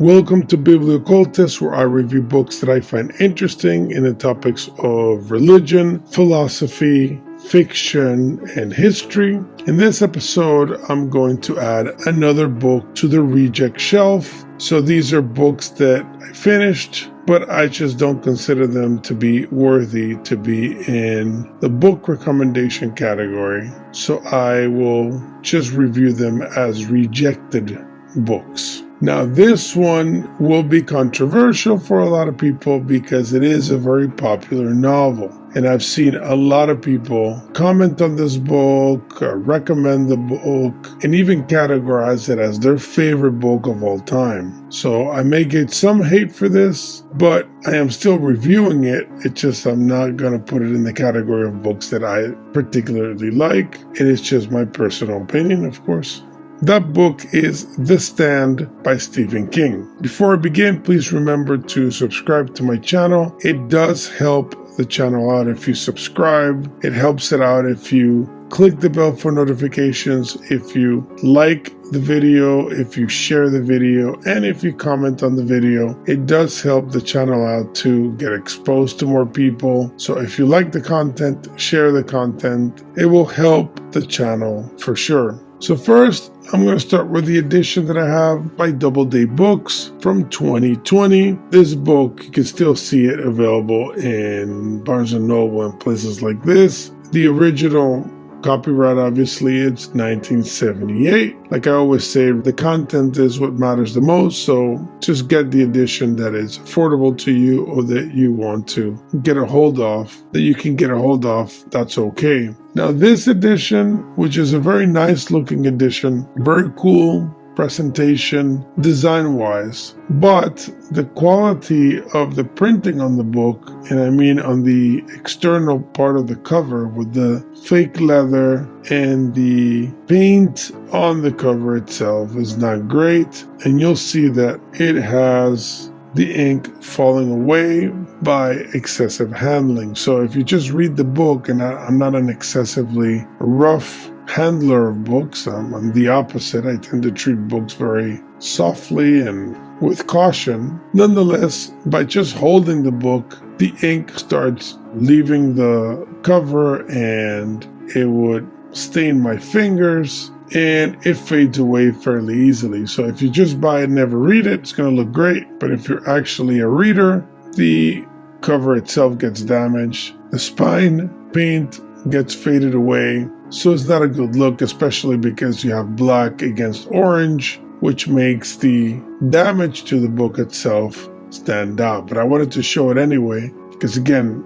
Welcome to Biblioccultist, where I review books that I find interesting in the topics of religion, philosophy, fiction, and history. In this episode, I'm going to add another book to the reject shelf. So these are books that I finished, but I just don't consider them to be worthy to be in the book recommendation category. So I will just review them as rejected books. Now, this one will be controversial for a lot of people because it is a very popular novel. And I've seen a lot of people comment on this book, recommend the book, and even categorize it as their favorite book of all time. So I may get some hate for this, but I am still reviewing it. It's just I'm not going to put it in the category of books that I particularly like. It is just my personal opinion, of course. That book is The Stand by Stephen King. Before I begin, please remember to subscribe to my channel. It does help the channel out if you subscribe. It helps it out if you click the bell for notifications, if you like the video, if you share the video, and if you comment on the video. It does help the channel out to get exposed to more people. So if you like the content, share the content. It will help the channel for sure. So first, I'm going to start with the edition that I have by Doubleday Books from 2020. This book, you can still see it available in Barnes & Noble and places like this. The original copyright, obviously, it's 1978. Like I always say, the content is what matters the most, so just get the edition that is affordable to you or that you want to get a hold of, that you can get a hold of, that's okay. Now this edition, which is a very nice looking edition, very cool presentation design-wise, but the quality of the printing on the book, and I mean on the external part of the cover with the fake leather and the paint on the cover itself is not great, and you'll see that it has the ink falling away by excessive handling. So if you just read the book, and I'm not an excessively rough handler of books, I'm the opposite. I tend to treat books very softly and with caution. Nonetheless, by just holding the book, the ink starts leaving the cover and it would stain my fingers, and it fades away fairly easily. So if you just buy it and never read it, it's going to look great. But if you're actually a reader, the cover itself gets damaged. The spine paint gets faded away. So it's not a good look, especially because you have black against orange, which makes the damage to the book itself stand out. But I wanted to show it anyway, because again,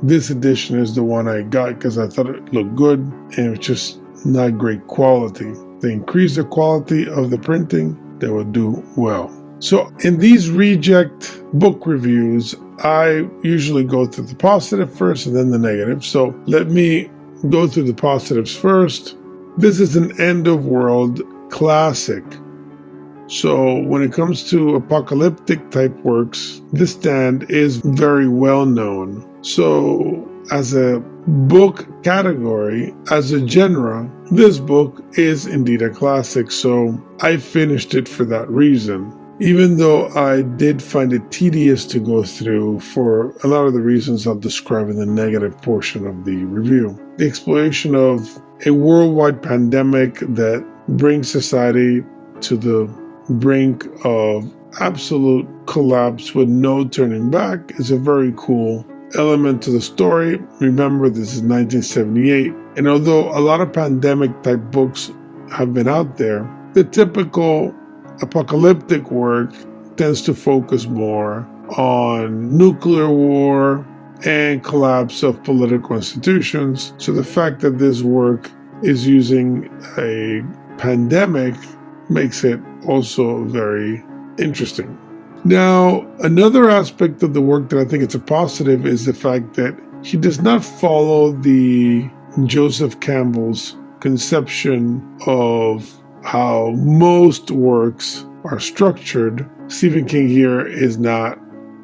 this edition is the one I got because I thought it looked good, and it was just not great quality. They increase the quality of the printing, they will do well. So in these reject book reviews, I usually go through the positive first and then the negative. So let me go through the positives first. This is an end of world classic. So when it comes to apocalyptic type works, The Stand is very well known. So as a book category, as a genre, this book is indeed a classic, so I finished it for that reason. Even though I did find it tedious to go through for a lot of the reasons I'll describe in the negative portion of the review. The exploration of a worldwide pandemic that brings society to the brink of absolute collapse with no turning back is a very cool element to the story. Remember, this is 1978, and although a lot of pandemic type books have been out there, the typical apocalyptic work tends to focus more on nuclear war and collapse of political institutions. So the fact that this work is using a pandemic makes it also very interesting. Now, another aspect of the work that I think it's a positive is the fact that he does not follow the Joseph Campbell's conception of how most works are structured. Stephen King here is not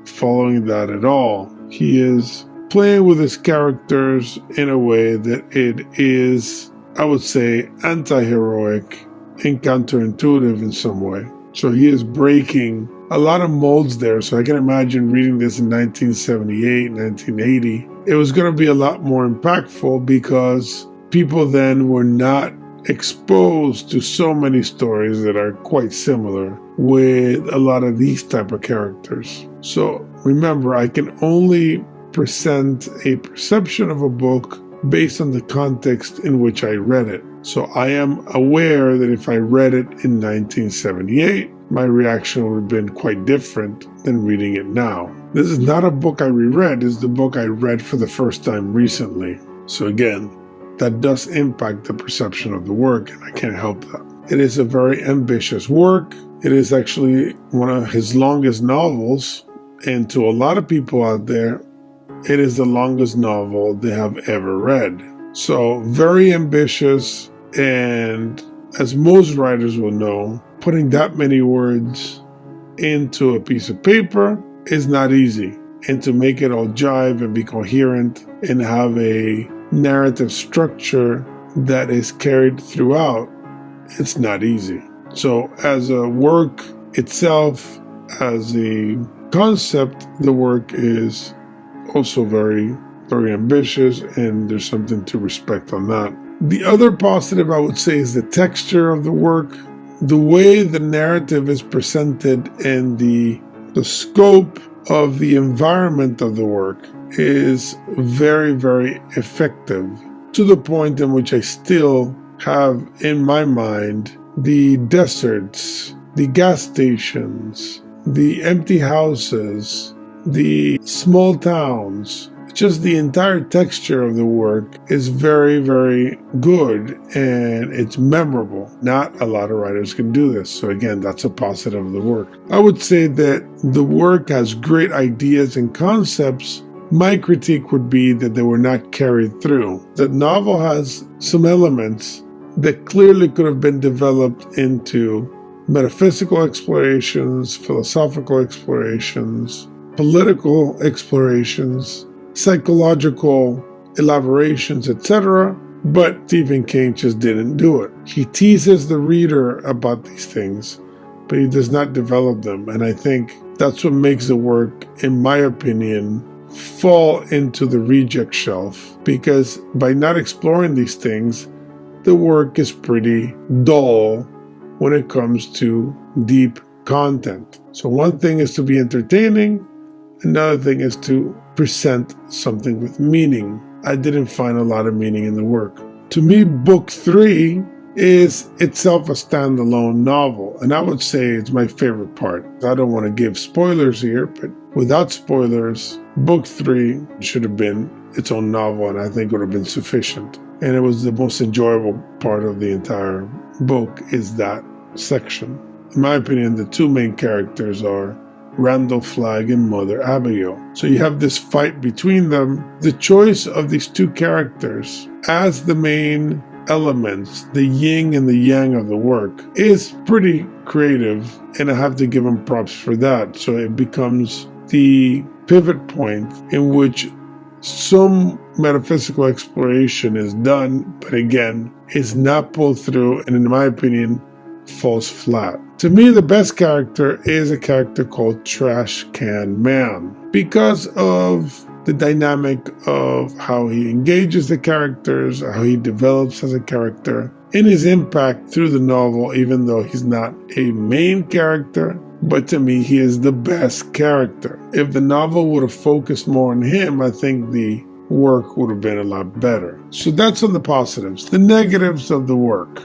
following that at all. He is playing with his characters in a way that it is, I would say, anti-heroic and counterintuitive in some way. So he is breaking a lot of molds there. So I can imagine reading this in 1978, 1980. It was going to be a lot more impactful because people then were not exposed to so many stories that are quite similar with a lot of these type of characters. So remember, I can only present a perception of a book based on the context in which I read it. So I am aware that if I read it in 1978, my reaction would have been quite different than reading it now. This is not a book I reread, it's the book I read for the first time recently. So again, that does impact the perception of the work, and I can't help that. It is a very ambitious work. It is actually one of his longest novels, and to a lot of people out there, it is the longest novel they have ever read. So very ambitious, and as most writers will know, putting that many words into a piece of paper is not easy. And to make it all jive and be coherent and have a narrative structure that is carried throughout, it's not easy. So as a work itself, as a concept, the work is also very, very ambitious, and there's something to respect on that. The other positive I would say is the texture of the work. The way the narrative is presented and the scope of the environment of the work is very, very effective, to the point in which I still have in my mind the deserts, the gas stations, the empty houses, the small towns. Just the entire texture of the work is very, very good, and it's memorable. Not a lot of writers can do this. So again, that's a positive of the work. I would say that the work has great ideas and concepts. My critique would be that they were not carried through. The novel has some elements that clearly could have been developed into metaphysical explorations, philosophical explorations, political explorations, psychological elaborations, etc. But Stephen King just didn't do it. He teases the reader about these things, but he does not develop them. And I think that's what makes the work, in my opinion, fall into the reject shelf, because by not exploring these things, the work is pretty dull when it comes to deep content. So one thing is to be entertaining, another thing is to present something with meaning. I didn't find a lot of meaning in the work. To me, book 3 is itself a standalone novel, and I would say it's my favorite part. I don't want to give spoilers here, but without spoilers, book 3 should have been its own novel, and I think it would have been sufficient. And it was the most enjoyable part of the entire book, is that section. In my opinion, the two main characters are Randall Flagg and Mother Abigail. So you have this fight between them. The choice of these two characters as the main elements, the yin and the yang of the work, is pretty creative, and I have to give them props for that. So it becomes the pivot point in which some metaphysical exploration is done, but again, is not pulled through, and in my opinion, falls flat. To me, the best character is a character called Trash Can Man, because of the dynamic of how he engages the characters, how he develops as a character, and his impact through the novel, even though he's not a main character. But to me, he is the best character. If the novel would have focused more on him, I think the work would have been a lot better. So that's on the positives. The negatives of the work.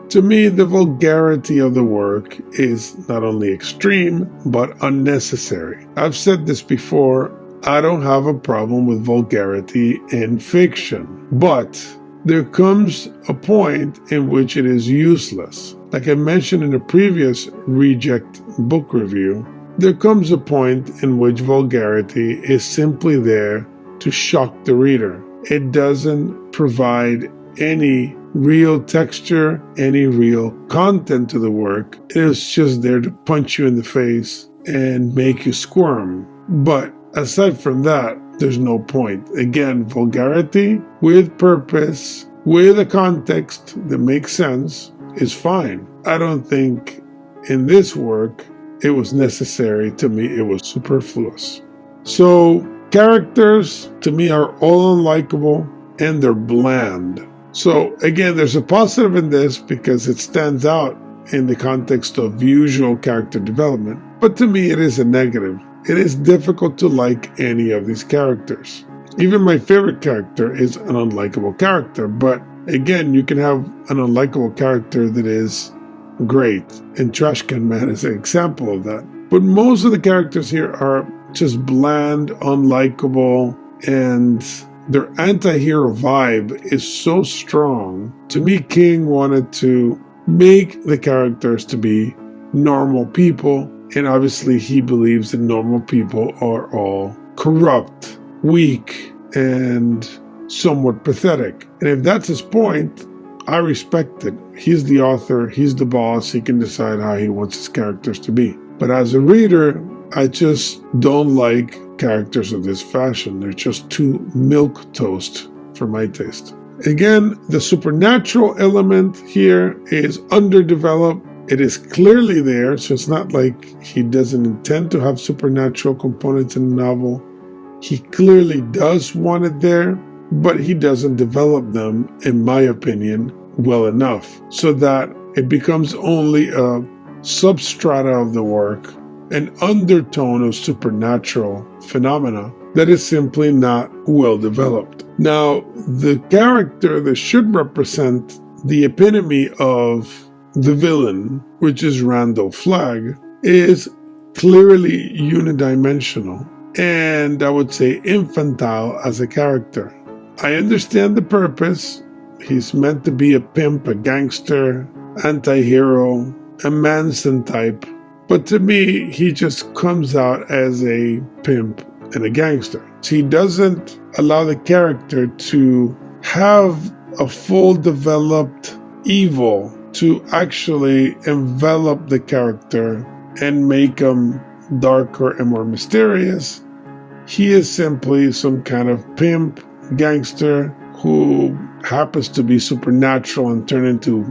To me, the vulgarity of the work is not only extreme, but unnecessary. I've said this before, I don't have a problem with vulgarity in fiction, but there comes a point in which it is useless. Like I mentioned in a previous reject book review, there comes a point in which vulgarity is simply there to shock the reader. It doesn't provide any real texture, any real content to the work. It is just there to punch you in the face and make you squirm. But aside from that, there's no point. Again, vulgarity with purpose, with a context that makes sense, is fine. I don't think in this work it was necessary. To me, it was superfluous. So characters to me are all unlikable and they're bland. So again, there's a positive in this because it stands out in the context of usual character development. But to me, it is a negative. It is difficult to like any of these characters. Even my favorite character is an unlikable character. But again, you can have an unlikable character that is great. And Trash Can Man is an example of that. But most of the characters here are just bland, unlikable, and their anti-hero vibe is so strong. To me, King wanted to make the characters to be normal people, and obviously he believes that normal people are all corrupt, weak, and somewhat pathetic. And if that's his point, I respect it. He's the author, he's the boss, he can decide how he wants his characters to be. But as a reader, I just don't like characters of this fashion. They're just too milquetoast for my taste. Again, the supernatural element here is underdeveloped. It is clearly there, so it's not like he doesn't intend to have supernatural components in the novel. He clearly does want it there, but he doesn't develop them, in my opinion, well enough, so that it becomes only a substrata of the work, an undertone of supernatural phenomena that is simply not well developed. Now, the character that should represent the epitome of the villain, which is Randall Flagg, is clearly unidimensional and I would say infantile as a character. I understand the purpose. He's meant to be a pimp, a gangster, anti-hero, a Manson type. But to me, he just comes out as a pimp and a gangster. So he doesn't allow the character to have a full developed evil to actually envelop the character and make him darker and more mysterious. He is simply some kind of pimp, gangster who happens to be supernatural and turn into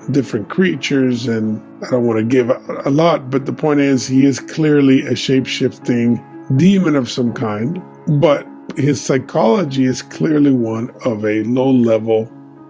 different creatures, and I don't want to give a lot, but the point is he is clearly a shape-shifting demon of some kind, but his psychology is clearly one of a low-level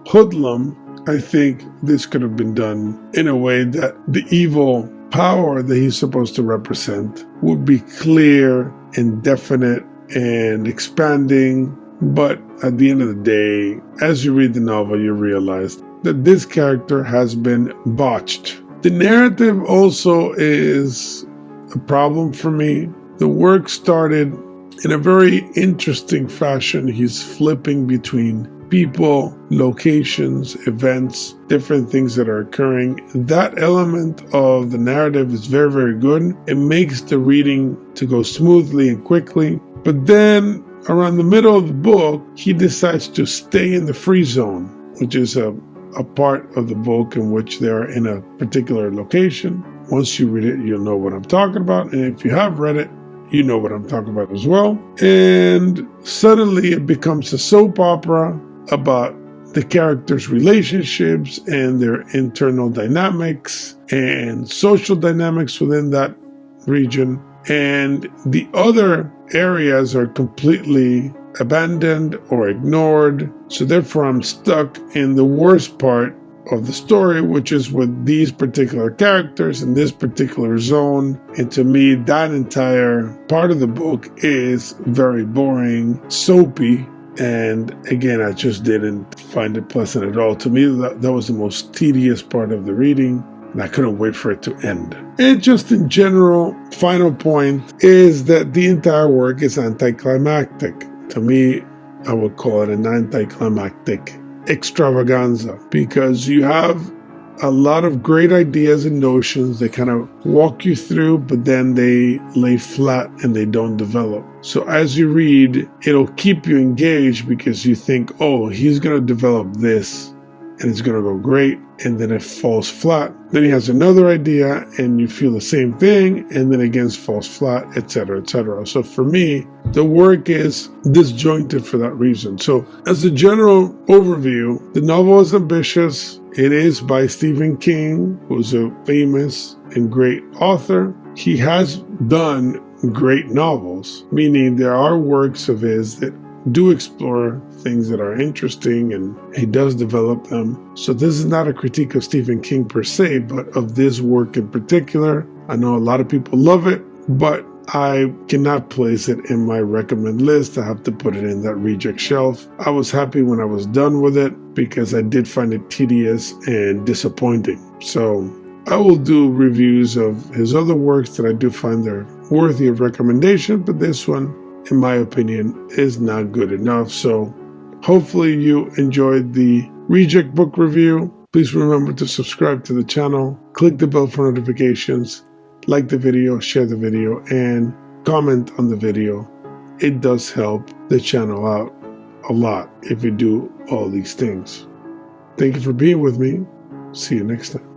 hoodlum. I think this could have been done in a way that the evil power that he's supposed to represent would be clear and definite and expanding, but at the end of the day, as you read the novel, you realize that this character has been botched. The narrative also is a problem for me. The work started in a very interesting fashion. He's flipping between people, locations, events, different things that are occurring. That element of the narrative is very, very good. It makes the reading to go smoothly and quickly. But then around the middle of the book, he decides to stay in the free zone, which is a part of the book in which they're in a particular location. Once you read it, you'll know what I'm talking about. And if you have read it, you know what I'm talking about as well. And suddenly it becomes a soap opera about the characters' relationships and their internal dynamics and social dynamics within that region. And the other areas are completely abandoned or ignored. So therefore I'm stuck in the worst part of the story, which is with these particular characters in this particular zone. And to me, that entire part of the book is very boring, soapy. And again, I just didn't find it pleasant at all. To me, that was the most tedious part of the reading. And I couldn't wait for it to end. And just in general, final point is that the entire work is anticlimactic. To me, I would call it an anticlimactic extravaganza, because you have a lot of great ideas and notions that kind of walk you through, but then they lay flat and they don't develop. So as you read, it'll keep you engaged because you think, oh, he's going to develop this and it's going to go great. And then it falls flat. Then he has another idea and you feel the same thing, and then again falls flat, etc., etc. So for me, the work is disjointed for that reason. So as a general overview, the novel is ambitious. It is by Stephen King, who's a famous and great author. he has done great novels, meaning there are works of his that do explore things that are interesting and he does develop them. So this is not a critique of Stephen King per se, but of this work in particular. I know a lot of people love it, but I cannot place it in my recommend list. I have to put it in that reject shelf. I was happy when I was done with it because I did find it tedious and disappointing. So I will do reviews of his other works that I do find they're worthy of recommendation, but this one, in my opinion, is not good enough. So hopefully you enjoyed the reject book review. Please remember to subscribe to the channel, click the bell for notifications, like the video, share the video, and comment on the video. It does help the channel out a lot if you do all these things. Thank you for being with me. See you next time.